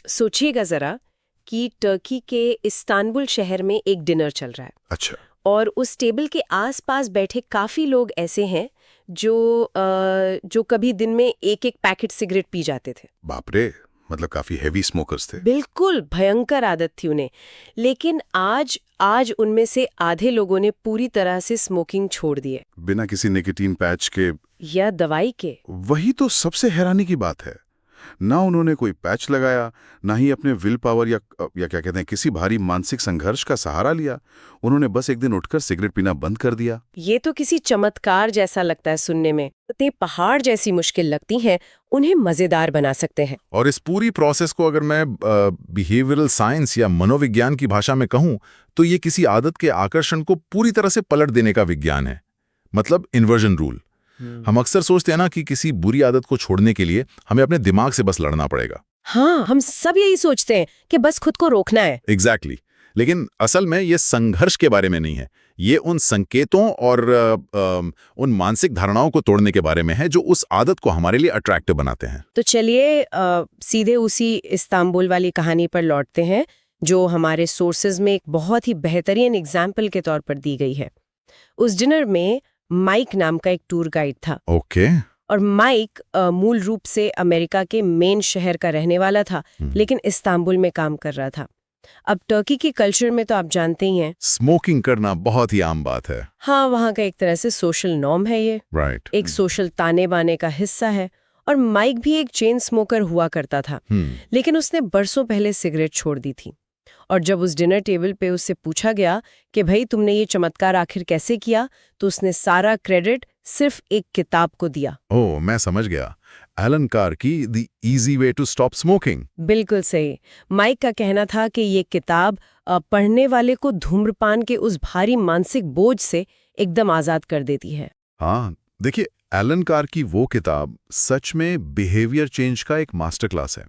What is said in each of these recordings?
सोचिएगा जरा कि टर्की के इस्तांबुल शहर में एक डिनर चल रहा है। अच्छा। और उस टेबल के आसपास बैठे काफी लोग ऐसे हैं जो कभी दिन में एक एक पैकेट सिगरेट पी जाते थे। बाप रे, मतलब काफी हेवी स्मोकर्स थे। बिल्कुल भयंकर आदत थी उन्हें। लेकिन आज उनमें से आधे लोगों ने पूरी तरह से स्मोकिंग छोड़ दी है, बिना किसी निकोटीन पैच के या दवाई के। वही तो सबसे हैरानी की बात है। ना उन्होंने कोई पैच लगाया, ना ही अपने विल पावर या क्या कहते हैं किसी भारी मानसिक संघर्ष का सहारा लिया। उन्होंने बस एक दिन उठकर सिगरेट पीना बंद कर दिया। ये तो किसी चमत्कार जैसा लगता है सुनने में। ते पहाड़ जैसी मुश्किल लगती हैं, उन्हें मजेदार बना सकते हैं। और इस पूरी प्रोसेस को अगर मैं बिहेवियरल साइंस या मनोविज्ञान की भाषा में कहूं तो ये किसी आदत के आकर्षण को पूरी तरह से पलट देने का विज्ञान है। मतलब इन्वर्जन रूल। हम अक्सर सोचते हैं ना कि किसी बुरी आदत को छोड़ने के लिए हमें अपने दिमाग से बस लड़ना पड़ेगा। हाँ, हम सब यही सोचते हैं कि बस खुद को रोकना है। एग्जैक्टली। लेकिन असल में ये संघर्ष के बारे में नहीं है। ये उन संकेतों और उन मानसिक धारणाओं को तोड़ने के बारे में है जो उस आदत को हमारे लिए अट्रैक्टिव बनाते हैं। तो चलिए सीधे उसी इस्तांबुल वाली कहानी पर लौटते हैं जो हमारे सोर्सेज में एक बहुत ही बेहतरीन एग्जाम्पल के तौर पर दी गई है। उस डिनर में माइक नाम का एक टूर गाइड था। ओके। और माइक मूल रूप से अमेरिका के मेन शहर का रहने वाला था, लेकिन इस्तांबुल में काम कर रहा था। अब टर्की के कल्चर में तो आप जानते ही हैं, स्मोकिंग करना बहुत ही आम बात है। हाँ, वहाँ का एक तरह से सोशल नॉर्म है ये। राइट। एक सोशल ताने बाने का हिस्सा है। और माइक भी एक चेन स्मोकर हुआ करता था, लेकिन उसने बरसों पहले सिगरेट छोड़ दी थी। और जब उस डिनर टेबल पे उससे पूछा गया कि भाई तुमने ये चमत्कार आखिर कैसे किया, तो उसने सारा क्रेडिट सिर्फ एक किताब को दिया। ओह, मैं समझ गया। एलन कार की the easy way to stop smoking. बिल्कुल सही। माइक का कहना था कि ये किताब पढ़ने वाले को धूम्रपान के उस भारी मानसिक बोझ से एकदम आजाद कर देती है। हाँ, देखिए, एलन कार की वो किताब सच में बिहेवियर चेंज का एक मास्टर क्लास है।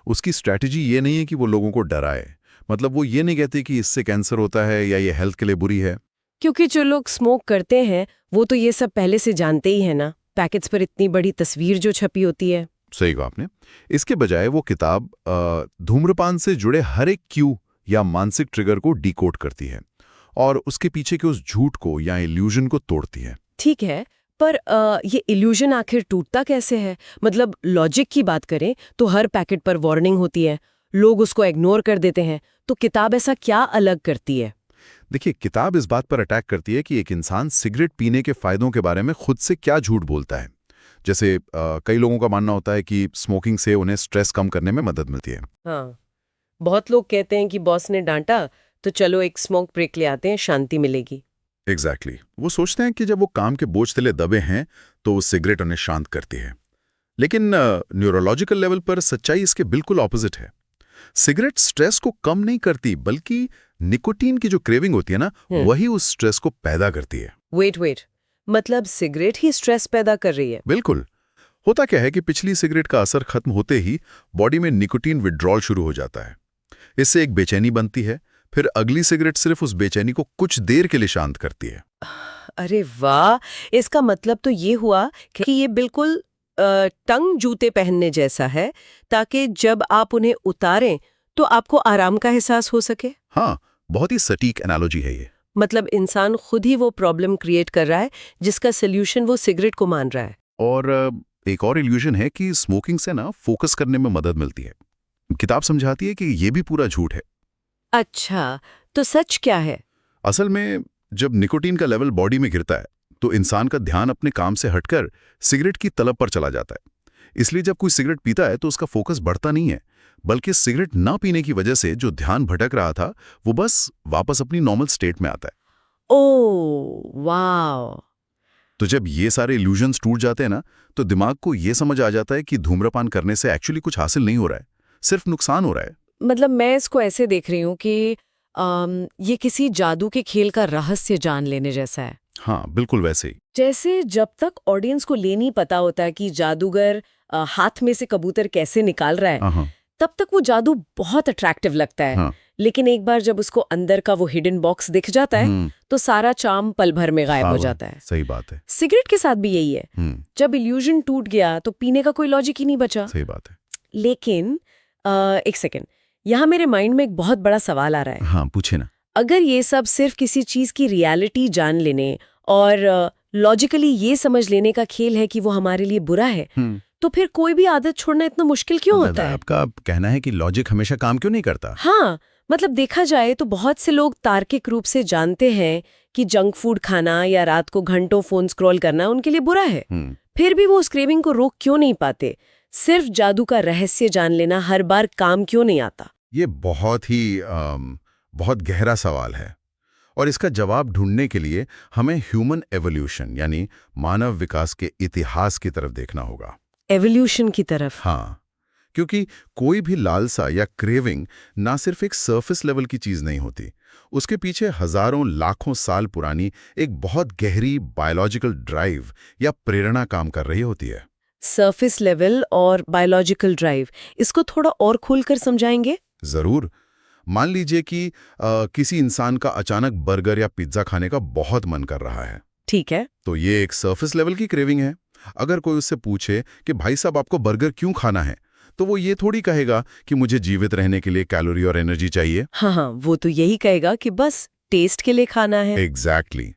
उसकी स्ट्रैटेजी ये नहीं है कि वो लोगों को डराए। मतलब वो ये नहीं कहते कि इससे कैंसर होता है या ये हेल्थ के लिए बुरी है। क्योंकि जो लोग स्मोक करते हैं वो तो ये सब पहले से जानते ही है ना। पैकेट्स पर इतनी बड़ी तस्वीर जो छपी होती है। सही कहा आपने। इसके बजाय वो किताब धूम्रपान से जुड़े हर एक क्यू या मानसिक ट्रिगर को डिकोड करती है और उसके पीछे के उस झूठ को या इल्यूजन को तोड़ती है। ठीक है, पर ये इल्यूजन आखिर टूटता कैसे है? मतलब लॉजिक की बात करें तो हर पैकेट पर वार्निंग होती है, लोग उसको इग्नोर कर देते हैं, तो किताब ऐसा क्या अलग करती है? देखिए, किताब इस बात पर अटैक करती है कि एक इंसान सिगरेट पीने के फायदों के बारे में खुद से क्या झूठ बोलता है। जैसे कई लोगों का मानना होता है कि स्मोकिंग से उन्हें स्ट्रेस कम करने में मदद मिलती है। हाँ, बहुत लोग कहते हैं कि बॉस ने डांटा तो चलो एक स्मोक ब्रेक ले आते हैं, शांति मिलेगी। एग्जैक्टली। वो सोचते हैं कि जब वो काम के बोझ तले दबे हैं तो वो सिगरेट उन्हें शांत करती है। लेकिन न्यूरोलॉजिकल लेवल पर सच्चाई इसके बिल्कुल ऑपोजिट है। सिगरेट स्ट्रेस को कम नहीं करती, बल्कि निकोटीन की जो क्रेविंग होती है ना, वही उस स्ट्रेस को पैदा करती है। वेट, मतलब सिगरेट ही स्ट्रेस पैदा कर रही है? बिल्कुल। होता क्या है कि पिछली सिगरेट का असर खत्म होते ही बॉडी में निकोटीन विड्रॉल शुरू हो जाता है। इससे एक बेचैनी बनती है, फिर अगली सिगरेट सिर्फ उस बेचैनी को कुछ देर के लिए शांत करती है। अरे वाह, इसका मतलब तो ये हुआ कि ये बिल्कुल टंग जूते पहनने जैसा है, ताकि जब आप उन्हें उतारें तो आपको आराम का एहसास हो सके। हाँ, बहुत ही सटीक एनालॉजी है ये। मतलब इंसान खुद ही वो प्रॉब्लम क्रिएट कर रहा है जिसका सोल्यूशन वो सिगरेट को मान रहा है। और एक और इल्यूजन है कि स्मोकिंग से ना फोकस करने में मदद मिलती है। किताब समझाती है कि ये भी पूरा झूठ है। अच्छा, तो सच क्या है? असल में जब निकोटीन का लेवल बॉडी में गिरता है तो इंसान का ध्यान अपने काम से हटकर सिगरेट की तलब पर चला जाता है। इसलिए जब कोई सिगरेट पीता है तो उसका फोकस बढ़ता नहीं है, बल्कि सिगरेट ना पीने की वजह से जो ध्यान भटक रहा था वो बस वापस अपनी नॉर्मल स्टेट में आता है। ओह वाह। तो जब ये सारे इल्यूजन्स टूट जाते हैं ना, तो दिमाग को ये समझ आ जाता है कि धूम्रपान करने से एक्चुअली कुछ हासिल नहीं हो रहा है, सिर्फ नुकसान हो रहा है। मतलब मैं इसको ऐसे देख रही हूँ कि ये किसी जादू के खेल का रहस्य जान लेने जैसा है। हाँ, बिल्कुल वैसे ही। जैसे जब तक ऑडियंस को ये नहीं पता होता कि जादूगर हाथ में से कबूतर कैसे निकाल रहा है, तब तक वो जादू बहुत अट्रैक्टिव लगता है। हाँ। लेकिन एक बार जब उसको अंदर का वो हिडन बॉक्स दिख जाता है तो सारा चार्म पल भर में गायब हो जाता है। सही बात है। सिगरेट के साथ भी यही है। जब इल्यूजन टूट गया तो पीने का कोई लॉजिक ही नहीं बचा। सही बात है। लेकिन एक सेकेंड, यहाँ मेरे माइंड में एक बहुत बड़ा सवाल आ रहा है। हाँ, पूछे ना। अगर ये सब सिर्फ किसी चीज की रियलिटी जान लेने और लॉजिकली ये समझ लेने का खेल है कि वो हमारे लिए बुरा है, तो फिर कोई भी आदत छोड़ना इतना मुश्किल क्यों होता है? आपका कहना है कि लॉजिक हमेशा काम क्यों नहीं करता? हाँ, मतलब देखा जाए तो बहुत से लोग तार्किक रूप से जानते हैं कि जंक फूड खाना या रात को घंटों फोन स्क्रॉल करना उनके लिए बुरा है। फिर भी वो उस क्रेविंग को रोक क्यों नहीं पाते? सिर्फ जादू का रहस्य जान लेना हर बार काम क्यों नहीं आता? ये बहुत गहरा सवाल है, और इसका जवाब ढूंढने के लिए हमें ह्यूमन एवोल्यूशन यानी मानव विकास के इतिहास की तरफ देखना होगा। एवोल्यूशन की तरफ? हाँ, क्योंकि कोई भी लालसा या क्रेविंग ना सिर्फ एक सरफेस लेवल की चीज नहीं होती, उसके पीछे हजारों लाखों साल पुरानी एक बहुत गहरी बायोलॉजिकल ड्राइव या प्रेरणा काम कर रही होती है। सरफेस लेवल और बायोलॉजिकल ड्राइव, इसको थोड़ा और खुलकर समझाएंगे? जरूर। मान लीजिए कि किसी इंसान का अचानक बर्गर या पिज्जा खाने का बहुत मन कर रहा है। ठीक है। तो ये एक सरफेस लेवल की क्रेविंग है। अगर कोई उससे पूछे कि भाई साहब आपको बर्गर क्यों खाना है, तो वो ये थोड़ी कहेगा कि मुझे जीवित रहने के लिए कैलोरी और एनर्जी चाहिए। हाँ, वो तो यही कहेगा कि बस टेस्ट के लिए खाना है। एग्जैक्टली।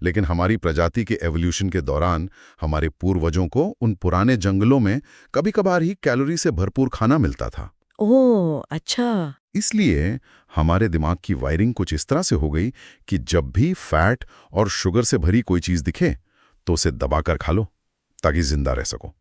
लेकिन हमारी प्रजाति के एवोल्यूशन के दौरान हमारे पूर्वजों को उन पुराने जंगलों में कभी कभार ही कैलोरी से भरपूर खाना मिलता था। ओह, अच्छा। इसलिए हमारे दिमाग की वायरिंग कुछ इस तरह से हो गई कि जब भी फैट और शुगर से भरी कोई चीज दिखे तो उसे दबाकर खा लो ताकि जिंदा रह सको।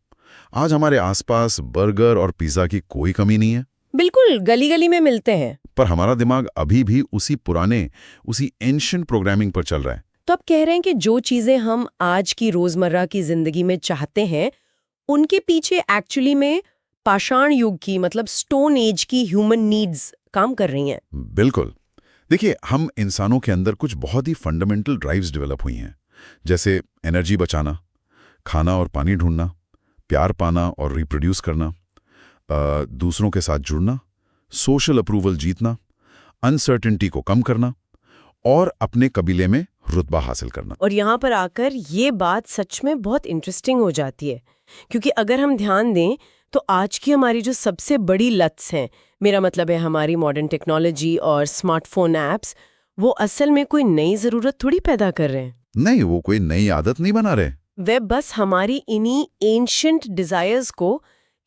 आज हमारे आसपास बर्गर और पिज्जा की कोई कमी नहीं है। बिल्कुल, गली गली में मिलते हैं। पर हमारा दिमाग अभी भी उसी एंशिएंट प्रोग्रामिंग पर चल रहा है। तो आप कह रहे हैं कि जो चीजें हम आज की रोजमर्रा की जिंदगी में चाहते हैं, उनके पीछे एक्चुअली में पाषाण युग की, मतलब स्टोन एज की ह्यूमन नीड्स काम कर रही हैं। बिल्कुल। देखिए, हम इंसानों के अंदर कुछ बहुत ही फंडामेंटल ड्राइव्स डेवलप हुई हैं, जैसे एनर्जी बचाना, खाना और पानी ढूंढना, प्यार पाना और रिप्रोड्यूस करना, दूसरों के साथ जुड़ना, सोशल अप्रूवल जीतना, अनसर्टेनिटी को कम करना और अपने कबीले में रुतबा हासिल करना। और यहाँ पर आकर ये बात सच में बहुत इंटरेस्टिंग हो जाती है, क्योंकि अगर हम ध्यान दें तो आज की हमारी जो सबसे बड़ी लत्स हैं, मेरा मतलब है हमारी मॉडर्न टेक्नोलॉजी और स्मार्टफोन ऐप्स, वो असल में कोई नई ज़रूरत थोड़ी पैदा कर रहे हैं। नहीं, वो कोई नई आदत नहीं बना रहे। वे बस हमारी इन्हीं एंशिएंट डिज़ायर्स को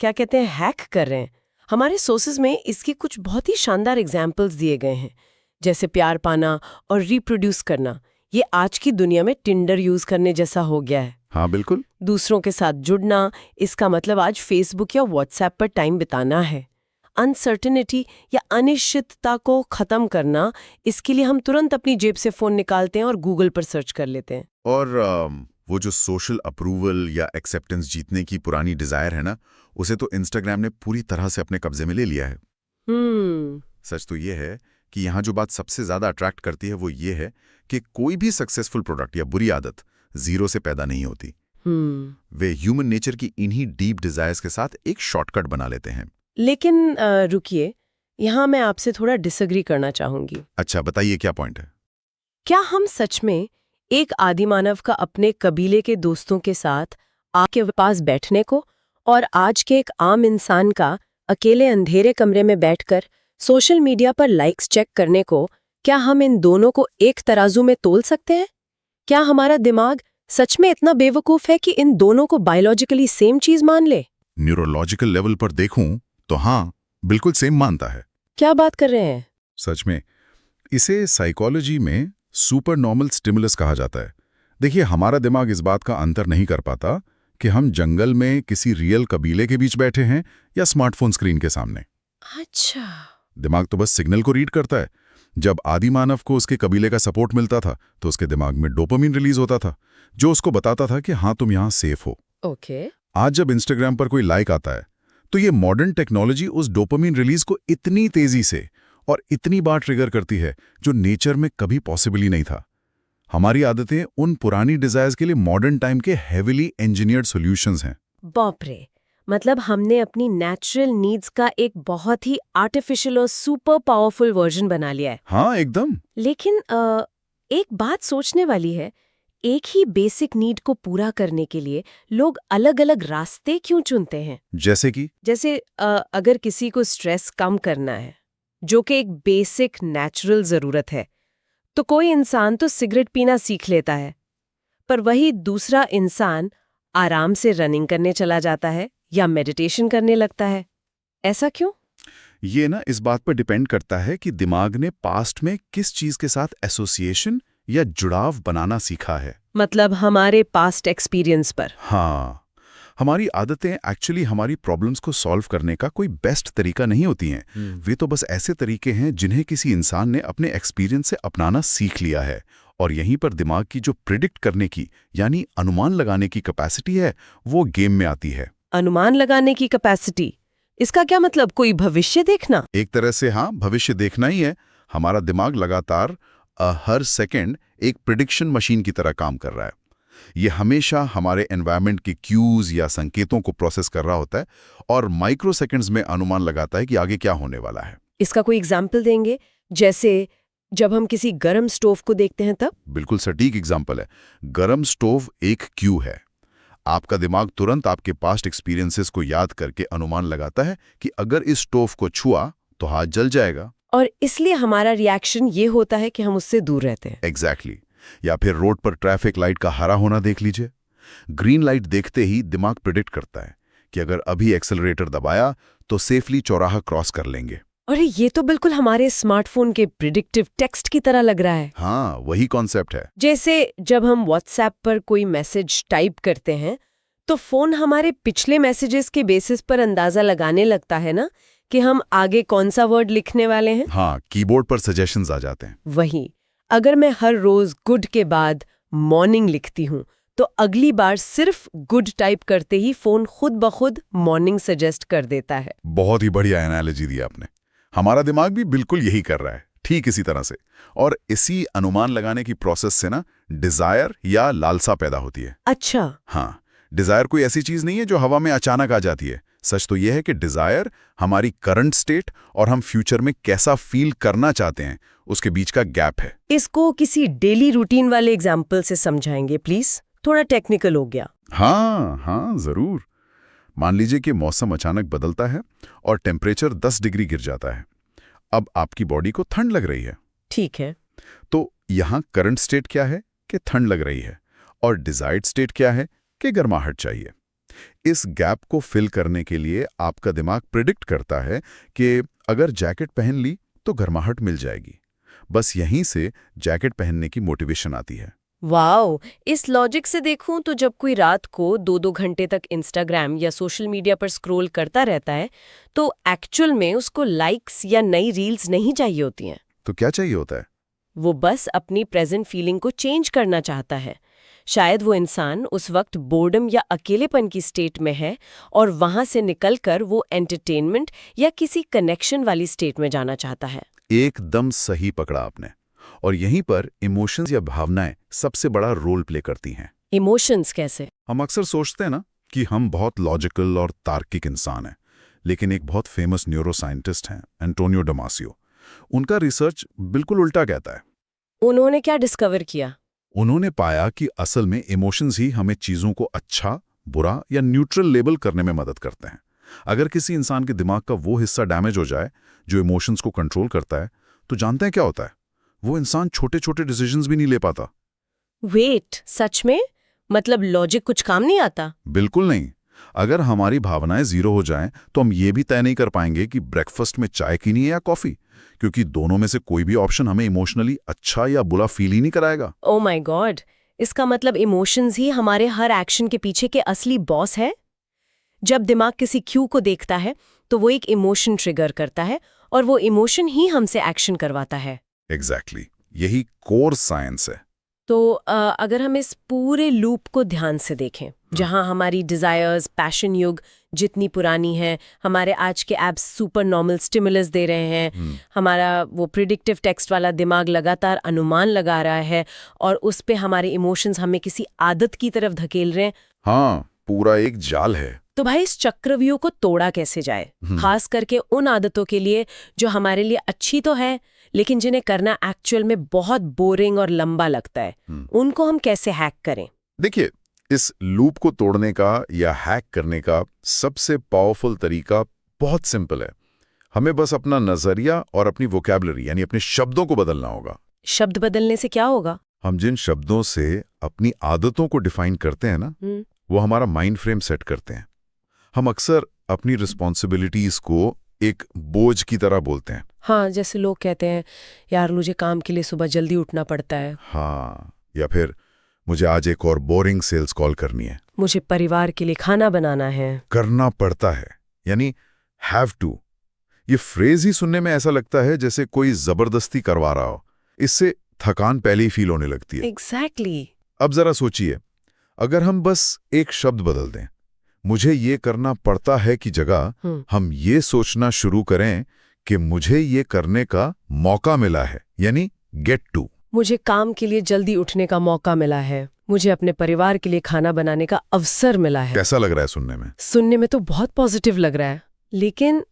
क्या कहते हैं, हैक कर रहे हैं। हमारे सोर्सेज में इसके कुछ बहुत ही शानदार एग्जाम्पल्स दिए गए हैं, जैसे प्यार पाना और रिप्रोड्यूस करना। ये आज की दुनिया में टिंडर यूज़ करने जैसा हो गया है। हाँ, बिल्कुल। दूसरों के साथ जुड़ना, इसका मतलब आज फेसबुक या व्हाट्सएप पर टाइम बिताना है। अनसर्टेनिटी या अनिश्चितता को खत्म करना, इसके लिए हम तुरंत अपनी जेब से फोन निकालते हैं और गूगल पर सर्च कर लेते हैं। और वो जो सोशल अप्रूवल या एक्सेप्टेंस जीतने की पुरानी डिजायर है ना, उसे तो इंस्टाग्राम ने पूरी तरह से अपने कब्जे में ले लिया है। सच तो ये है कि यहाँ जो बात सबसे ज्यादा अट्रैक्ट करती है वो ये है कि कोई भी सक्सेसफुल प्रोडक्ट या बुरी आदत जीरो से पैदा नहीं होती। वे ह्यूमन नेचर की इन्हीं डीप डिजायर्स के साथ एक शॉर्टकट बना लेते हैं। लेकिन रुकिए, यहाँ मैं आपसे थोड़ा डिसएग्री करना चाहूंगी। अच्छा, बताइए क्या पॉइंट है? क्या हम सच में एक आदिमानव का अपने कबीले के दोस्तों के साथ आपके पास बैठने को और आज के एक आम इंसान का अकेले अंधेरे कमरे में बैठकर सोशल मीडिया पर लाइक्स चेक करने को, क्या हम इन दोनों को एक तराजू में तोल सकते हैं? क्या हमारा दिमाग सच में इतना बेवकूफ है कि इन दोनों को बायोलॉजिकली सेम चीज मान ले? न्यूरोलॉजिकल लेवल पर देखूं तो हाँ, बिल्कुल सेम मानता है। क्या बात कर रहे हैं? सच में। इसे साइकोलॉजी में सुपर नॉर्मल स्टिमुलस कहा जाता है। देखिए, हमारा दिमाग इस बात का अंतर नहीं कर पाता कि हम जंगल में किसी रियल कबीले के बीच बैठे हैं या स्मार्टफोन स्क्रीन के सामने। अच्छा। दिमाग तो बस सिग्नल को रीड करता है। जब आदि मानव को उसके कबीले का सपोर्ट मिलता था तो उसके दिमाग में डोपामिन रिलीज होता था, जो उसको बताता था कि हाँ, तुम यहाँ सेफ हो। ओके। आज जब इंस्टाग्राम पर कोई लाइक आता है तो ये मॉडर्न टेक्नोलॉजी उस डोपामिन रिलीज को इतनी तेजी से और इतनी बार ट्रिगर करती है जो नेचर में कभी पॉसिबल ही नहीं था। हमारी आदतें उन पुरानी डिजायर्स के लिए मॉडर्न टाइम के हेविली इंजीनियर्ड सॉल्यूशंस हैं। बाप रे, मतलब हमने अपनी नेचुरल नीड्स का एक बहुत ही आर्टिफिशियल और सुपर पावरफुल वर्जन बना लिया है। हाँ, एकदम। लेकिन एक बात सोचने वाली है, एक ही बेसिक नीड को पूरा करने के लिए लोग अलग-अलग रास्ते क्यों चुनते हैं? जैसे अगर किसी को स्ट्रेस कम करना है, जो कि एक बेसिक नेचुरल जरूरत है, तो कोई इंसान तो सिगरेट पीना सीख लेता है, पर वही दूसरा इंसान आराम से रनिंग करने चला जाता है या मेडिटेशन करने लगता है। ऐसा क्यों? ये ना इस बात पर डिपेंड करता है कि दिमाग ने पास्ट में किस चीज के साथ एसोसिएशन या जुड़ाव बनाना सीखा है। मतलब हमारे पास्ट एक्सपीरियंस पर। हाँ, हमारी आदतें एक्चुअली हमारी प्रॉब्लम्स को सॉल्व करने का कोई बेस्ट तरीका नहीं होती हैं। वे तो बस ऐसे तरीके हैं जिन्हें किसी इंसान ने अपने एक्सपीरियंस से अपनाना सीख लिया है, और यहीं पर दिमाग की जो प्रिडिक्ट करने की यानी अनुमान लगाने की कैपेसिटी है वो गेम में आती है। अनुमान लगाने की कैपेसिटी, इसका क्या मतलब? कोई भविष्य देखना? एक तरह से हाँ, भविष्य देखना ही है। हमारा दिमाग लगातार हर सेकंड एक प्रिडिक्शन मशीन की तरह काम कर रहा है। ये हमेशा हमारे एनवायरनमेंट के क्यूज या संकेतों को प्रोसेस कर रहा होता है और माइक्रो सेकंड्स में अनुमान लगाता है कि आगे क्या होने वाला है। इसका कोई एग्जाम्पल देंगे? जैसे जब हम किसी गरम स्टोव को देखते हैं तब? बिल्कुल सटीक एग्जाम्पल है। गरम स्टोव एक क्यू है। आपका दिमाग तुरंत आपके पास्ट एक्सपीरियंसेस को याद करके अनुमान लगाता है कि अगर इस स्टोव को छुआ तो हाथ जल जाएगा। और इसलिए हमारा रिएक्शन ये होता है कि हम उससे दूर रहते हैं। एग्जैक्टली। या फिर रोड पर ट्रैफिक लाइट का हरा होना देख लीजिए। ग्रीन लाइट देखते ही दिमाग प्रिडिक्ट करता है कि अगर अभी एक्सेलरेटर दबाया तो सेफली चौराहा क्रॉस कर लेंगे। अरे ये तो बिल्कुल हमारे स्मार्टफोन के प्रिडिक्टिव टेक्स्ट की तरह लग रहा है। हाँ, वही कॉन्सेप्ट है। जैसे जब हम व्हाट्सएप पर कोई मैसेज टाइप करते हैं तो फोन हमारे पिछले मैसेजेस के बेसिस पर अंदाजा लगाने लगता है ना कि हम आगे कौन सा वर्ड लिखने वाले हैं। हाँ, कीबोर्ड पर सजेशंस आ जाते हैं। वही, अगर मैं हर रोज गुड के बाद मॉर्निंग लिखती हूँ तो अगली बार सिर्फ गुड टाइप करते ही फोन खुद ब खुद मॉर्निंग सजेस्ट कर देता है। बहुत ही बढ़िया एनालॉजी दी आपने। हमारा दिमाग भी बिल्कुल यही कर रहा है, ठीक इसी तरह से। और इसी अनुमान लगाने की प्रोसेस से ना डिजायर या लालसा पैदा होती है। अच्छा। हाँ, डिजायर कोई ऐसी चीज नहीं है जो हवा में अचानक आ जाती है। सच तो यह है कि डिजायर हमारी करंट स्टेट और हम फ्यूचर में कैसा फील करना चाहते हैं उसके बीच का गैप है। इसको किसी डेली रूटीन वाले एग्जाम्पल से समझाएंगे प्लीज? थोड़ा टेक्निकल हो गया। हाँ, जरूर। मान लीजिए कि मौसम अचानक बदलता है और टेम्परेचर 10 डिग्री गिर जाता है। अब आपकी बॉडी को ठंड लग रही है। ठीक है। तो यहाँ करंट स्टेट क्या है कि ठंड लग रही है, और डिजायर्ड स्टेट क्या है कि गर्माहट चाहिए। इस गैप को फिल करने के लिए आपका दिमाग प्रिडिक्ट करता है कि अगर जैकेट पहन ली तो गर्माहट मिल जाएगी। बस यहीं से जैकेट पहनने की मोटिवेशन आती है। वाओ, इस लॉजिक से देखूं तो जब कोई रात को 2-2 घंटे तक इंस्टाग्राम या सोशल मीडिया पर स्क्रॉल करता रहता है तो एक्चुअल में उसको लाइक्स या नई रील्स नहीं चाहिए होती हैं। तो क्या चाहिए होता है? वो बस अपनी प्रेजेंट फीलिंग को चेंज करना चाहता है। शायद वो इंसान उस वक्त बोर्डम या अकेलेपन की स्टेट में है और वहां से निकलकर वो एंटरटेनमेंट या किसी कनेक्शन वाली स्टेट में जाना चाहता है। एकदम सही पकड़ा आपने। और यहीं पर इमोशंस या भावनाएं सबसे बड़ा रोल प्ले करती हैं। इमोशंस कैसे? हम अक्सर सोचते हैं ना कि हम बहुत लॉजिकल और तार्किक इंसान हैं, लेकिन एक बहुत फेमस न्यूरोसाइंटिस्ट हैं, एंटोनियो डेमासियो। उनका रिसर्च बिल्कुल उल्टा कहता है। उन्होंने क्या डिस्कवर किया? उन्होंने पाया कि असल में इमोशंस ही हमें चीज़ों को अच्छा, बुरा या न्यूट्रल लेबल करने में मदद करते हैं। अगर किसी इंसान के दिमाग का वो हिस्सा डैमेज हो जाए जो इमोशंस को कंट्रोल करता है, तो जानते हैं क्या होता है? वो इंसान छोटे छोटे डिसीजंस भी नहीं ले पाता। वेट, सच में? मतलब लॉजिक कुछ काम नहीं आता? बिल्कुल नहीं। अगर हमारी भावनाएं जीरो हो जाएं, तो हम ये भी तय नहीं कर पाएंगे कि ब्रेकफास्ट में चाय पीनी है या कॉफी, क्योंकि दोनों में से कोई भी ऑप्शन हमें इमोशनली अच्छा या बुरा फील ही नहीं कराएगा। ओ माय गॉड, इसका मतलब इमोशंस ही हमारे हर एक्शन के पीछे के असली बॉस है। जब दिमाग किसी क्यू को देखता है तो वो एक इमोशन ट्रिगर करता है और वो इमोशन ही हमसे एक्शन करवाता है। एग्जैक्टली, यही कोर साइंस है। तो अगर हम इस पूरे लूप को ध्यान से देखें, जहां हमारी डिजायर्स, पैशन युग जितनी पुरानी है, हमारे आज के एप्स सुपर नॉर्मल स्टिमुलस दे रहे हैं, हमारा वो प्रिडिक्टिव टेक्स्ट वाला दिमाग लगातार अनुमान लगा रहा है और उस पे हमारे इमोशंस हमें किसी आदत की तरफ धकेल रहे हैं। हाँ, पूरा एक जाल है। तो भाई इस चक्रव्यूह को तोड़ा कैसे जाए, खास करके उन आदतों के लिए जो हमारे लिए अच्छी तो है लेकिन जिन्हें करना एक्चुअल में बहुत बोरिंग और लंबा लगता है, उनको हम कैसे हैक करें? देखिए, इस लूप को तोड़ने का या हैक करने का सबसे पावरफुल तरीका बहुत सिंपल है। हमें बस अपना नजरिया और अपनी वोकैबुलरी यानी अपने शब्दों को बदलना होगा। शब्द बदलने से क्या होगा? हम जिन शब्दों से अपनी आदतों को डिफाइन करते हैं ना, वो हमारा माइंड फ्रेम सेट करते हैं। हम अक्सर अपनी रिस्पॉन्सिबिलिटीज को एक बोझ की तरह बोलते हैं। हाँ, जैसे लोग कहते हैं यार मुझे काम के लिए सुबह जल्दी उठना पड़ता है। हाँ, या फिर मुझे आज एक और बोरिंग सेल्स कॉल करनी है। मुझे परिवार के लिए खाना बनाना है। करना पड़ता है यानी हैव टू। ये फ्रेज ही सुनने में ऐसा लगता है जैसे कोई जबरदस्ती करवा रहा हो। इससे थकान पहले ही फील होने लगती है। एग्जैक्टली। अब जरा सोचिए, अगर हम बस एक शब्द बदल दें, मुझे ये करना पड़ता है की जगह हम ये सोचना शुरू करें कि मुझे ये करने का मौका मिला है, यानी गेट टू। मुझे काम के लिए जल्दी उठने का मौका मिला है, मुझे अपने परिवार के लिए खाना बनाने का अवसर मिला है। कैसा लग रहा है सुनने में? सुनने में तो बहुत पॉजिटिव लग रहा है, लेकिन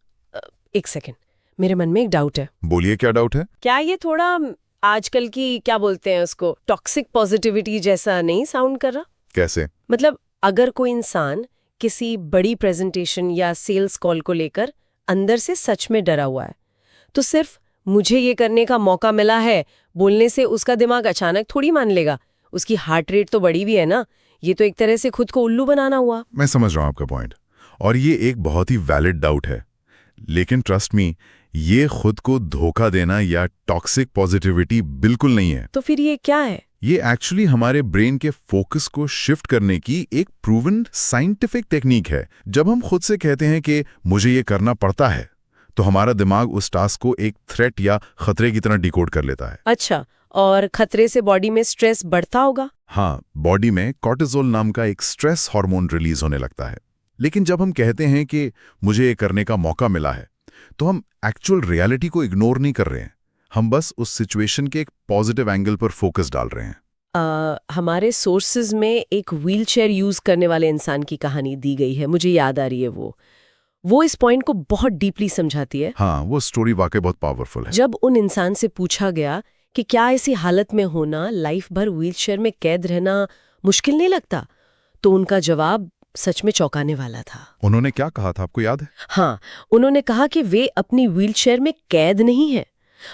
एक सेकंड, मेरे मन में एक डाउट है। बोलिए, क्या डाउट है? क्या ये थोड़ा आजकल की क्या बोलते हैं उसको, टॉक्सिक पॉजिटिविटी जैसा नहीं साउंड कर रहा? कैसे? मतलब अगर कोई इंसान किसी बड़ी प्रेजेंटेशन या सेल्स कॉल को लेकर अंदर से सच में डरा हुआ है, तो सिर्फ मुझे ये करने का मौका मिला है बोलने से उसका दिमाग अचानक थोड़ी मान लेगा। उसकी हार्ट रेट तो बढ़ी भी है ना। ये तो एक तरह से खुद को उल्लू बनाना हुआ। मैं समझ रहा हूं आपका पॉइंट, और ये एक बहुत ही वैलिड डाउट है। लेकिन ट्रस्ट मी, ये खुद को धोखा देना या टॉक्सिक पॉजिटिविटी बिल्कुल नहीं है। तो फिर ये क्या है? ये एक्चुअली हमारे ब्रेन के फोकस को शिफ्ट करने की एक प्रूवन साइंटिफिक टेक्निक है। जब हम खुद से कहते हैं कि मुझे ये करना पड़ता है, तो हमारा दिमाग उस टास्क को एक थ्रेट या खतरे की तरह डिकोड कर लेता है। अच्छा, और खतरे से बॉडी में स्ट्रेस बढ़ता होगा? हाँ, बॉडी में कॉर्टिसोल नाम का एक स्ट्रेस हार्मोन रिलीज होने लगता है। लेकिन जब हम कहते हैं कि मुझे ये करने का मौका मिला है, तो हम एक्चुअल रियलिटी को इग्नोर नहीं कर रहे हैं। हम बस उस सिचुएशन के एक पॉजिटिव एंगल पर फोकस डाल रहे हैं। हमारे सोर्सेज में एक व्हीलचेयर यूज करने वाले इंसान की कहानी दी गई है, मुझे याद आ रही है। वो इस पॉइंट को बहुत डीपली समझाती है। हाँ, वो स्टोरी वाकई बहुत पावरफुल है। जब उन इंसान से पूछा गया कि क्या ऐसी हालत में होना, लाइफ भर व्हीलचेयर में कैद रहना मुश्किल नहीं लगता, तो उनका जवाब सच में चौंकाने वाला था। उन्होंने क्या कहा था, आपको याद है? हाँ, उन्होंने कहा कि वे अपनी व्हीलचेयर में कैद नहीं है,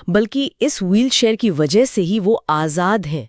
बल्कि इस व्हीलचेयर की वजह से ही वो आजाद हैं।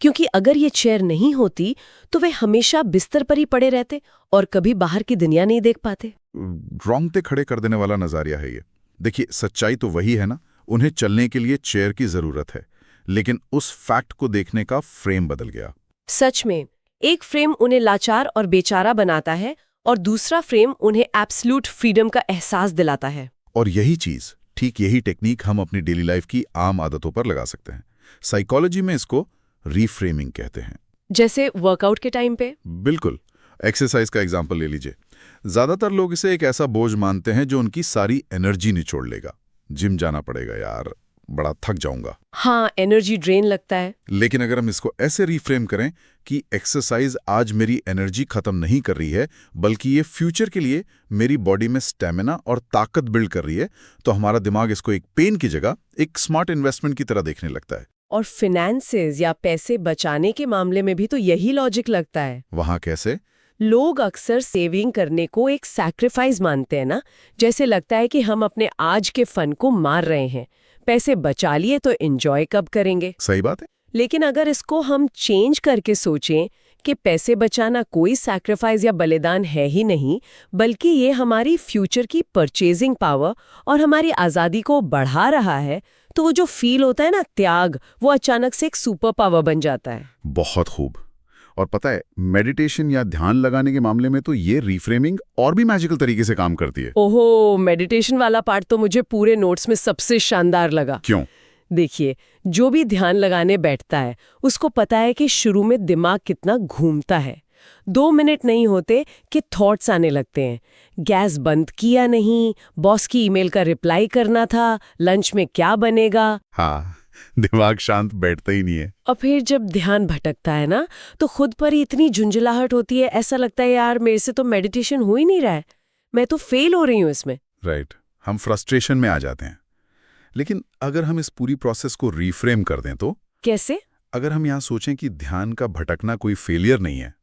क्योंकि अगर ये चेयर नहीं होती तो वे हमेशा बिस्तर पर ही पड़े रहते और कभी बाहर की दुनिया नहीं देख पाते। रोंगटे खड़े कर देने वाला नजारिया है ये। देखिए, सच्चाई तो वही है ना, उन्हें चलने के लिए चेयर की जरूरत है, लेकिन उस फैक्ट को देखने का फ्रेम बदल गया। सच में, एक फ्रेम उन्हें लाचार और बेचारा बनाता है और दूसरा फ्रेम उन्हें एब्सोल्यूट फ्रीडम का एहसास दिलाता है। और यही चीज, ठीक यही टेक्निक हम अपनी डेली लाइफ की आम आदतों पर लगा सकते हैं। साइकोलॉजी में इसको रीफ्रेमिंग कहते हैं। जैसे वर्कआउट के टाइम पे? बिल्कुल। एक्सरसाइज का एग्जाम्पल ले लीजिए। ज्यादातर लोग इसे एक ऐसा बोझ मानते हैं जो उनकी सारी एनर्जी निचोड़ लेगा। जिम जाना पड़ेगा यार, बड़ा थक जाऊंगा। हाँ, एनर्जी ड्रेन लगता है। लेकिन अगर हम इसको ऐसे रीफ्रेम करें कि एक्सरसाइज आज मेरी एनर्जी खत्म नहीं कर रही है, बल्कि ये फ्यूचर के लिए मेरी बॉडी में स्टेमिना और ताकत बिल्ड कर रही है, तो हमारा दिमाग इसको एक पेन की जगह एक स्मार्ट इन्वेस्टमेंट की तरह देखने लगता है। और फिनेंसेस या पैसे बचाने के मामले में भी तो यही लॉजिक लगता है। वहां कैसे? लोग अक्सर सेविंग करने को एक सैक्रिफाइस मानते हैं ना। जैसे लगता है कि हम अपने आज के फन को मार रहे हैं, पैसे बचा लिए तो एंजॉय कब करेंगे। सही बात है। लेकिन अगर इसको हम चेंज करके सोचें कि पैसे बचाना कोई सैक्रिफाइस या बलिदान है ही नहीं, बल्कि ये हमारी फ्यूचर की परचेजिंग पावर और हमारी आज़ादी को बढ़ा रहा है, तो वो जो फील होता है ना, त्याग, वो अचानक से एक सुपर पावर बन जाता है। बहुत खूब। और पता है, मेडिटेशन या ध्यान लगाने के मामले में तो ये रीफ्रेमिंग और भी मैजिकल तरीके से काम करती है। ओहो, मेडिटेशन वाला पार्ट तो मुझे पूरे नोट्स में सबसे शानदार लगा। क्यों? देखिए, जो भी ध्यान लगाने बैठता है उसको पता है कि शुरू में दिमाग कितना घूमता है। 2 मिनट नहीं होते कि थॉट्स आने लगते हैं। गैस बंद किया नहीं, बॉस की ईमेल का रिप्लाई करना था, लंच में क्या बनेगा। हाँ, दिमाग शांत बैठता ही नहीं है। और फिर जब ध्यान भटकता है ना, तो खुद पर ही इतनी झुंझलाहट होती है, ऐसा लगता है यार मेरे से तो मेडिटेशन हो ही नहीं रहा है, मैं तो फेल हो रही हूँ इसमें। राइट, हम फ्रस्ट्रेशन में आ जाते हैं। लेकिन अगर हम इस पूरी प्रोसेस को रीफ्रेम कर दें तो कैसे? अगर हम यहाँ सोचें कि ध्यान का भटकना कोई फेलियर नहीं है,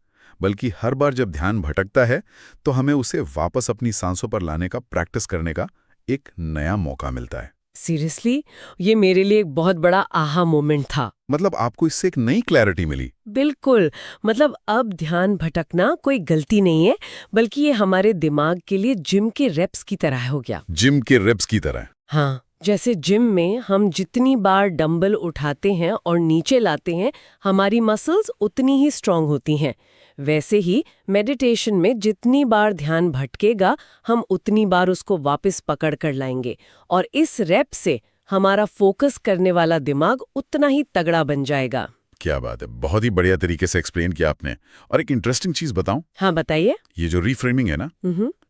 बल्कि हर बार जब ध्यान भटकता है तो हमें उसे वापस अपनी सांसों पर लाने का, प्रैक्टिस करने का एक नया मौका मिलता है। सीरियसली, ये मेरे लिए एक बहुत बड़ा आहा मोमेंट था। मतलब आपको इससे एक नई क्लैरिटी मिली। बिल्कुल, मतलब अब ध्यान भटकना कोई गलती नहीं है, बल्कि ये हमारे दिमाग के लिए जिम के रेप्स की तरह हो गया। जिम के रिप्स की तरह। हाँ, जैसे जिम में हम जितनी बार डंबल उठाते हैं और नीचे लाते हैं, हमारी मसल्स उतनी ही स्ट्रांग होती हैं। वैसे ही मेडिटेशन में जितनी बार ध्यान भटकेगा, हम उतनी बार उसको वापस पकड़ कर लाएंगे, और इस रेप से हमारा फोकस करने वाला दिमाग उतना ही तगड़ा बन जाएगा। क्या बात है, बहुत ही बढ़िया तरीके से एक्सप्लेन किया आपने। और एक इंटरेस्टिंग चीज बताऊं, हाँ बताइए। ये जो रीफ्रेमिंग है ना,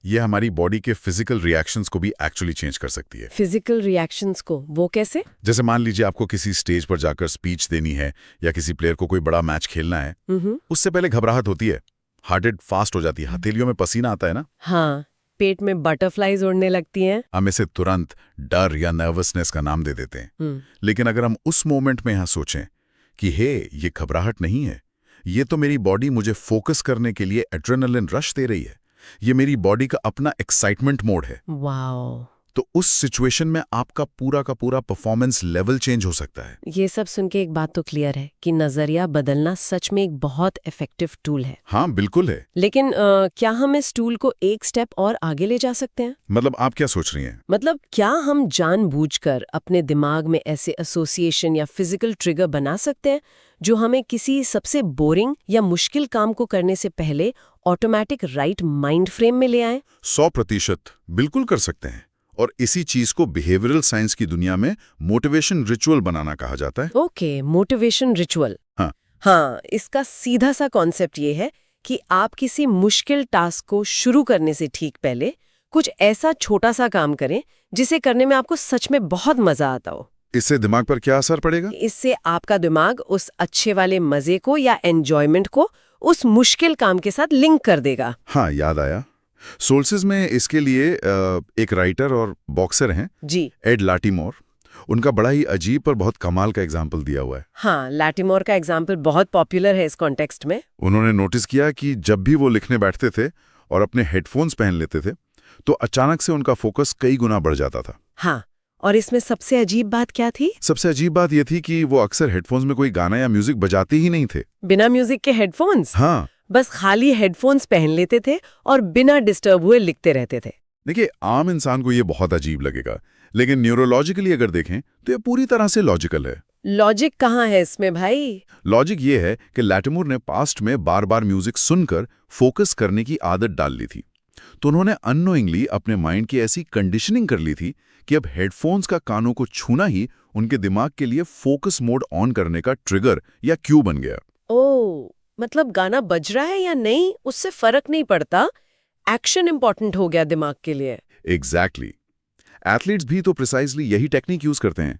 ये हमारी बॉडी के फिजिकल रिएक्शंस को भी एक्चुअली चेंज कर सकती है। फिजिकल रिएक्शंस को? वो कैसे? जैसे मान लीजिए आपको किसी स्टेज पर जाकर स्पीच देनी है या किसी प्लेयर को कोई बड़ा मैच खेलना है, उससे पहले घबराहट होती है, हार्ट रेट फास्ट हो जाती है, हथेलियों में पसीना आता है ना। हाँ, पेट में बटरफ्लाइज उड़ने लगती हैं। हम इसे तुरंत डर या नर्वसनेस का नाम दे देते हैं। लेकिन अगर हम उस मोमेंट में यहाँ सोचें कि हे, ये घबराहट नहीं है, ये तो मेरी बॉडी मुझे फोकस करने के लिए एड्रेनलिन रश दे रही है, ये मेरी बॉडी का अपना एक्साइटमेंट मोड है, वाओ, तो उस सिचुएशन में आपका पूरा का पूरा परफॉर्मेंस लेवल चेंज हो सकता है। ये सब सुन के एक बात तो क्लियर है कि नजरिया बदलना सच में एक बहुत इफेक्टिव टूल है। हाँ बिल्कुल है। लेकिन क्या हम इस टूल को एक स्टेप और आगे ले जा सकते हैं? मतलब आप क्या सोच रही हैं? मतलब क्या हम जानबूझकर अपने दिमाग में ऐसे एसोसिएशन या फिजिकल ट्रिगर बना सकते हैं जो हमें किसी सबसे बोरिंग या मुश्किल काम को करने से पहले ऑटोमेटिक राइट माइंड फ्रेम में ले आए? 100% बिल्कुल कर सकते हैं। और इसी चीज को बिहेवियरल साइंस की दुनिया में मोटिवेशन रिचुअल बनाना कहा जाता है। Okay, motivation ritual. हाँ, इसका सीधा सा कॉन्सेप्ट ये है कि आप किसी मुश्किल टास्क को शुरू करने से ठीक पहले कुछ ऐसा छोटा सा काम करें जिसे करने में आपको सच में बहुत मजा आता हो। इससे दिमाग पर क्या असर पड़ेगा? इससे आपका दिमाग उस अच्छे वाले मजे को या एंजॉयमेंट को उस मुश्किल काम के साथ लिंक कर देगा। हाँ, याद आया। सोल्सिस में इसके लिए एक राइटर और बॉक्सर हैं जी, एड लाटिमोर। उनका बड़ा ही अजीब पर बहुत कमाल का एग्जाम्पल दिया हुआ है। हाँ, लाटिमोर का एग्जाम्पल बहुत पॉपुलर है इस कॉन्टेक्स्ट में। उन्होंने नोटिस किया कि जब भी वो लिखने बैठते थे और अपने हेडफोन्स पहन लेते थे तो अचानक से उनका फोकस कई गुना बढ़ जाता था। हाँ, और इसमें सबसे अजीब बात क्या थी? सबसे अजीब बात ये थी कि वो अक्सर हेडफोन्स में कोई गाना या म्यूजिक बजाते ही नहीं थे। बिना म्यूजिक के हेडफोन्स? हाँ, बस खाली हेडफोन्स पहन लेते थे और बिना डिस्टर्ब हुए लिखते रहते थे। देखिए, आम इंसान को ये बहुत अजीब लगेगा, लेकिन न्यूरोलॉजिकली अगर देखें तो ये पूरी तरह से लॉजिकल है। लॉजिक कहाँ है इसमें भाई? लॉजिक ये है कि लैटिमोर ने पास्ट में बार बार म्यूजिक सुनकर फोकस करने की आदत डाल ली थी, तो उन्होंने अननोइंगली अपने माइंड की ऐसी कंडीशनिंग कर ली थी कि अब हेडफोन्स का कानों को छूना ही उनके दिमाग के लिए फोकस मोड ऑन करने का ट्रिगर या क्यू बन गया। ओह, मतलब गाना बज रहा है या नहीं उससे फर्क नहीं पड़ता, एक्शन इंपॉर्टेंट हो गया दिमाग के लिए। एग्जैक्टली। एथलीट्स भी तो प्रिसाइजली यही टेक्निक यूज करते हैं।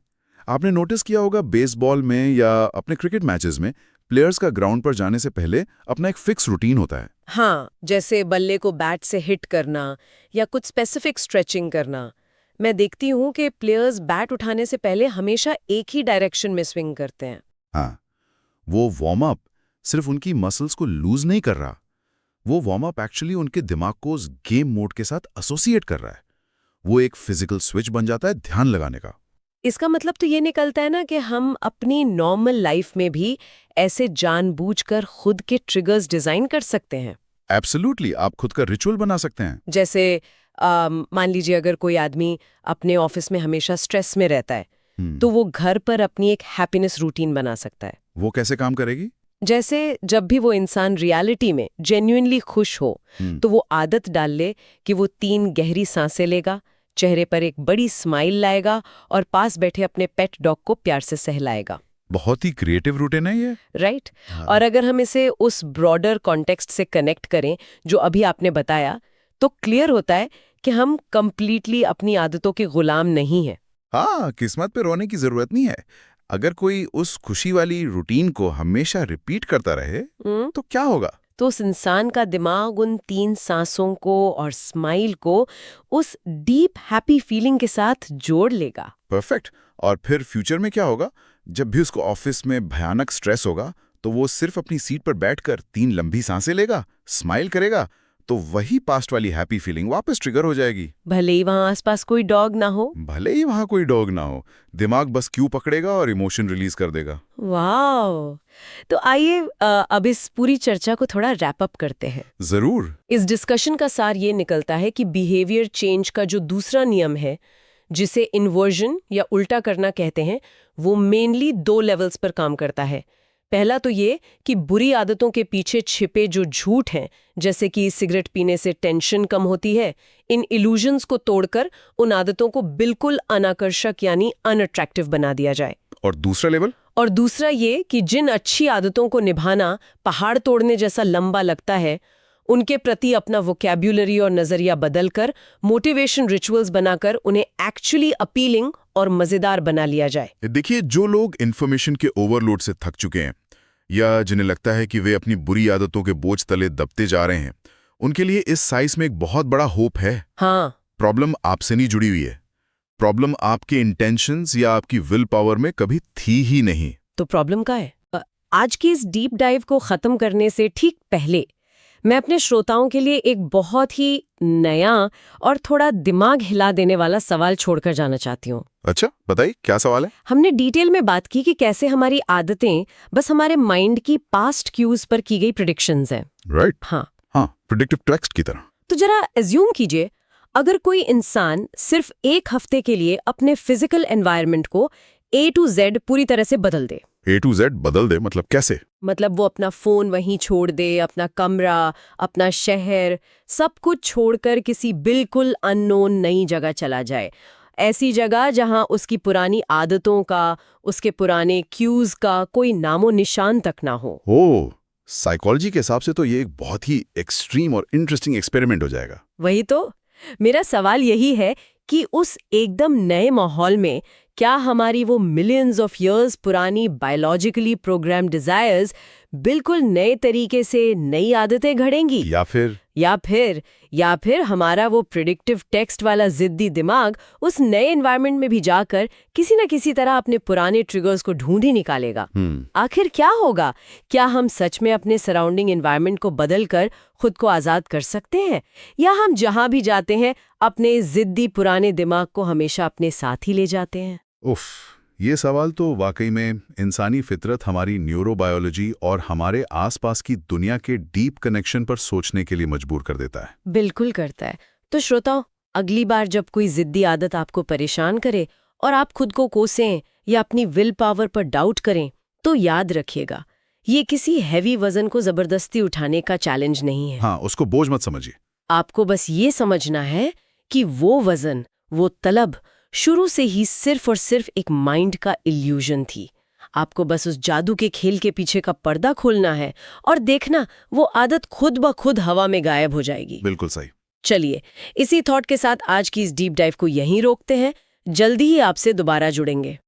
आपने नोटिस किया होगा, बेसबॉल में या अपने क्रिकेट मैचेस में प्लेयर्स का ग्राउंड पर जाने से पहले अपना एक फिक्स रूटीन होता है। हाँ, जैसे बल्ले को बैट से हिट करना या कुछ स्पेसिफिक स्ट्रेचिंग करना। मैं देखती हूँ कि प्लेयर्स बैट उठाने से पहले हमेशा एक ही डायरेक्शन में स्विंग करते हैं। हाँ, वो वार्म अप सिर्फ उनकी मसल्स को लूज नहीं कर रहा, वो वार्म अप एक्चुअली उनके दिमाग को उस गेम मोड के साथ एसोसिएट कर रहा है। वो एक फिजिकल स्विच बन जाता है ध्यान लगाने का। इसका मतलब तो ये निकलता है ना कि हम अपनी नॉर्मल लाइफ में भी ऐसे जानबूझकर खुद के ट्रिगर्स डिजाइन कर सकते हैं। एब्सोल्युटली, आप खुद का रिचुअल बना सकते हैं। जैसे मान लीजिए अगर कोई आदमी अपने ऑफिस में हमेशा स्ट्रेस में रहता है, तो वो घर पर अपनी एक हैप्पीनेस रूटीन बना सकता है। वो कैसे काम करेगी? जैसे जब भी वो इंसान रियलिटी में जेन्युइनली खुश हो, तो वो आदत डाल ले कि वो 3 गहरी सांसें लेगा, चेहरे पर एक बड़ी स्माइल लाएगा और पास बैठे अपने पेट डॉग को प्यार से सहलाएगा। बहुत ही क्रिएटिव रूटीन है ये। राइट। और अगर हम इसे उस ब्रॉडर कॉन्टेक्स्ट से कनेक्ट करें जो अभी आपने बताया, तो क्लियर होता है कि हम कंप्लीटली अपनी आदतों के गुलाम नहीं हैं। हाँ, किस्मत पे रोने की जरूरत नहीं है। अगर कोई उस खुशी वाली रूटीन को हमेशा रिपीट करता रहे तो क्या होगा? तो उस इंसान का दिमाग उन 3 सांसों को और स्माइल को उस डीप हैप्पी फीलिंग के साथ जोड़ लेगा। परफेक्ट। और फिर फ्यूचर में क्या होगा? जब भी उसको ऑफिस में भयानक स्ट्रेस होगा तो वो सिर्फ अपनी सीट पर बैठकर 3 लंबी सांसें लेगा, स्माइल करेगा, तो वही पास्ट वाली हैप्पी फीलिंग वापस ट्रिगर हो जाएगी। भले ही वहां आसपास कोई डॉग ना हो। भले ही वहां कोई डॉग ना हो, दिमाग बस क्यू पकड़ेगा और इमोशन रिलीज कर देगा। वाह! तो आइए अब इस पूरी चर्चा को थोड़ा रैप अप करते हैं। जरूर। इस डिस्कशन का सार ये निकलता है कि बिहेवियर चेंज का जो दूसरा नियम है, जिसे इन्वर्जन या उल्टा करना कहते हैं, वो मेनली 2 लेवल्स पर काम करता है। पहला तो ये कि बुरी आदतों के पीछे छिपे जो झूठ हैं, जैसे कि सिगरेट पीने से टेंशन कम होती है, इन इल्यूजन्स को तोड़कर उन आदतों को बिल्कुल अनाकर्षक यानी अनअट्रैक्टिव बना दिया जाए। और दूसरा लेवल? और दूसरा ये कि जिन अच्छी आदतों को निभाना पहाड़ तोड़ने जैसा लंबा लगता है, उनके प्रति अपना वोकैब्युलरी और नजरिया बदलकर मोटिवेशन रिचुअल्स बनाकर उन्हें एक्चुअली अपीलिंग और मजेदार बना लिया जाए। देखिए, जो लोग इन्फॉर्मेशन के ओवरलोड से थक चुके हैं या जिन्हें लगता है कि वे अपनी बुरी आदतों के बोझ तले दबते जा रहे हैं, उनके लिए इस साइज में एक बहुत बड़ा होप है। हाँ, प्रॉब्लम आपसे नहीं जुड़ी हुई है। प्रॉब्लम आपके इंटेंशंस या आपकी विल पावर में कभी थी ही नहीं। तो प्रॉब्लम क्या है? आज की इस डीप डाइव को खत्म करने से ठीक पहले मैं अपने श्रोताओं के लिए एक बहुत ही नया और थोड़ा दिमाग हिला देने वाला सवाल छोड़कर जाना चाहती हूँ। अच्छा, बताइए क्या सवाल है? हमने डिटेल में बात की कि कैसे हमारी आदतें बस हमारे माइंड की पास्ट क्यूज पर की गई प्रेडिक्शंस हैं। राइट। हाँ, प्रेडिक्टिव टेक्स्ट की तरह। तो जरा एज्यूम कीजिए, अगर कोई इंसान सिर्फ 1 हफ्ते के लिए अपने फिजिकल एनवायरनमेंट को A to Z पूरी तरह से बदल दे। A to Z बदल दे मतलब कैसे? मतलब वो अपना फोन वहीं छोड़ दे, अपना कमरा, अपना शहर, सब कुछ छोड़कर किसी बिल्कुल अननोन नई जगह चला जाए। ऐसी जगह जहां उसकी पुरानी आदतों का, उसके पुराने क्यूज का कोई नामो निशान तक ना हो। ओह, साइकोलॉजी के हिसाब से तो ये एक बहुत ही एक्सट्रीम और इंटरेस्टिंग एक्सपेरिमेंट हो जाएगा। वही तो मेरा सवाल यही है कि उस एकदम नए माहौल में क्या हमारी वो मिलियंस ऑफ इयर्स पुरानी बायोलॉजिकली प्रोग्राम डिजायर्स बिल्कुल नए तरीके से नई आदतें घड़ेंगी, या फिर हमारा वो प्रिडिक्टिव टेक्स्ट वाला जिद्दी दिमाग उस नए एनवायरनमेंट में भी जाकर किसी न किसी तरह अपने पुराने ट्रिगर्स को ढूंढ ही निकालेगा। आखिर क्या होगा? क्या हम सच में अपने सराउंडिंग एनवायरनमेंट को बदलकर खुद को आजाद कर सकते हैं, या हम जहां भी जाते हैं अपने जिद्दी पुराने दिमाग को हमेशा अपने साथ ही ले जाते हैं? उफ, ये सवाल तो वाकई में इंसानी फितरत, हमारी न्यूरोबायोलॉजी और हमारे आसपास की दुनिया के डीप कनेक्शन पर सोचने के लिए मजबूर कर देता है। बिल्कुल करता है। तो श्रोताओ, अगली बार जब कोई जिद्दी आदत आपको परेशान करे और आप खुद को कोसें या अपनी विल पावर पर डाउट करें, तो याद रखिएगा, ये किसी हैवी वजन को जबरदस्ती उठाने का चैलेंज नहीं है। हाँ, उसको बोझ मत समझिए। आपको बस ये समझना है कि वो वजन, वो तलब शुरू से ही सिर्फ और सिर्फ एक माइंड का इल्यूजन थी। आपको बस उस जादू के खेल के पीछे का पर्दा खोलना है और देखना वो आदत खुद ब खुद हवा में गायब हो जाएगी। बिल्कुल सही। चलिए, इसी थॉट के साथ आज की इस डीप डाइव को यहीं रोकते हैं। जल्दी ही आपसे दोबारा जुड़ेंगे।